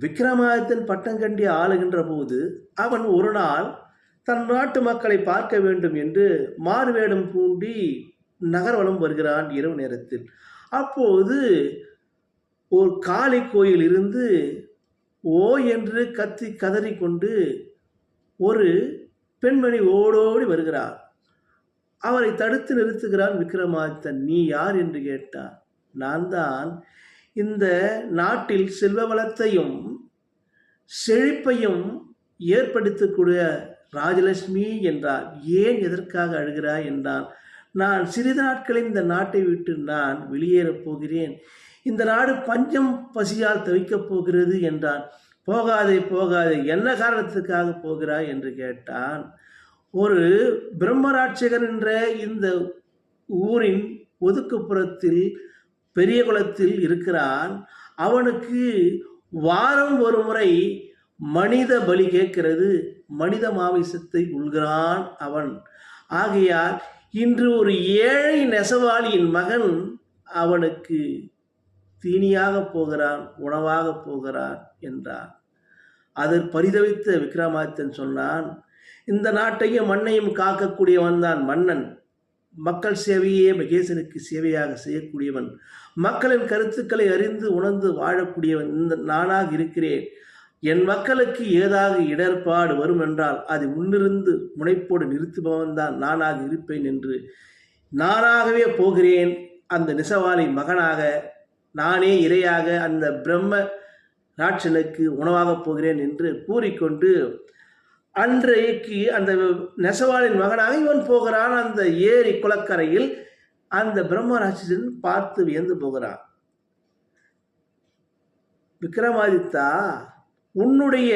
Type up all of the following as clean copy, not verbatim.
விக்ரமாதித்தன் பட்டம் கண்டி ஆளுகின்ற போது அவன் ஒரு நாள் தன் நாட்டு மக்களை பார்க்க வேண்டும் என்று மாறுவேடம் பூண்டி நகர்வலம் வருகிறான் இரவு நேரத்தில். அப்போது ஒரு காளி கோயில் இருந்து ஓ என்று கத்தி கதறிக்கொண்டு ஒரு பெண்மணி ஓடோடி வருகிறார். அவரை தடுத்து நிறுத்துகிறான் விக்ரமாதித்தன். நீ யார் என்று கேட்டார். நான் தான் இந்த நாட்டில் செல்வ வளத்தையும் செழிப்பையும் ஏற்படுத்தக்கூடிய ராஜலட்சுமி என்றார். ஏன் எதற்காக அழுகிறாய் என்றான். நான் சிறிது நாட்களில் இந்த நாட்டை விட்டு நான் வெளியேறப் போகிறேன். இந்த நாடு பஞ்சம் பசியால் தவிக்கப் போகிறது என்றான். போகாதே போகாதே, என்ன காரணத்துக்காக போகிறாய் என்று கேட்டான். ஒரு பிரம்மராட்சகன் என்ற இந்த ஊரின் ஒதுக்குப்புறத்தில் பெரிய குளத்தில் இருக்கிறான். அவனுக்கு வாரம் ஒரு முறை மனித பலி கேட்கிறது. மனித மாமிசத்தை உள்கிறான் அவன். ஆகையால் இன்று ஒரு ஏழை நெசவாளியின் மகன் அவனுக்கு தீனியாக போகிறான், உணவாக போகிறான் என்றான். அதில் பரிதவித்த விக்ரமாதித்தன் சொன்னான், இந்த நாட்டையும் மண்ணையும் காக்கக்கூடியவன் தான் மன்னன். மக்கள் சேவையே மகேசனுக்கு சேவையாக செய்யக்கூடியவன். மக்களின் கருத்துக்களை அறிந்து உணர்ந்து வாழக்கூடியவன் இந்த நானாக இருக்கிறேன். என் மக்களுக்கு ஏதாவது இடர்பாடு வரும் என்றால் அதை முன்னிருந்து முனைப்போடு நிறுத்துபவன் தான் நானாக இருப்பேன் என்று நானாகவே போகிறேன். அந்த நெசவாளி மகனாக நானே இரையாக அந்த பிரம்ம ராட்சனுக்கு உணவாக போகிறேன் என்று கூறிக்கொண்டு அன்றைக்கு அந்த நெசவாளின் மகனாக இவன் போகிறான். அந்த ஏரி குளக்கரையில் அந்த பிரம்மராட்சசன் பார்த்து வியந்து போகிறான். விக்ரமாதித்தா, உன்னுடைய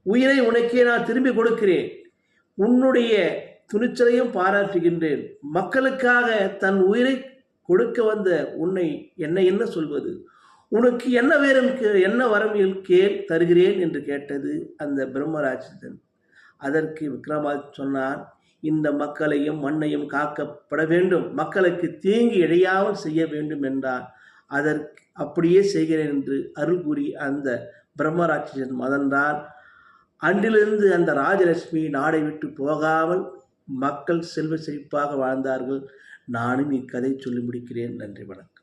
உயிரை உனக்கே நான் திரும்பி கொடுக்கிறேன். உன்னுடைய துணிச்சலையும் பாராட்டுகின்றேன். மக்களுக்காக தன் உயிரை கொடுக்க வந்த உன்னை என்ன சொல்வது? உனக்கு என்ன வேறும் என்ன வரம் கேள், தருகிறேன் என்று கேட்டது அந்த பிரம்மராட்சசன். அதற்கு விக்ரமாதித்தன் சொன்னார், இந்த மக்களையும் மண்ணையும் காக்கப்பட வேண்டும், மக்களுக்கு தீங்கு இழையாமல் செய்ய வேண்டும் என்றார். அதற்கு அப்படியே செய்கிறேன் என்று அருள் கூறி அந்த பிரம்மராட்சசன் மதன்றான். அன்றிலிருந்து அந்த ராஜலட்சுமி நாடை விட்டு போகாமல் மக்கள் செல்வ செழிப்பாக வாழ்ந்தார்கள். நானும் இக்கதை சொல்லி முடிக்கிறேன். நன்றி, வணக்கம்.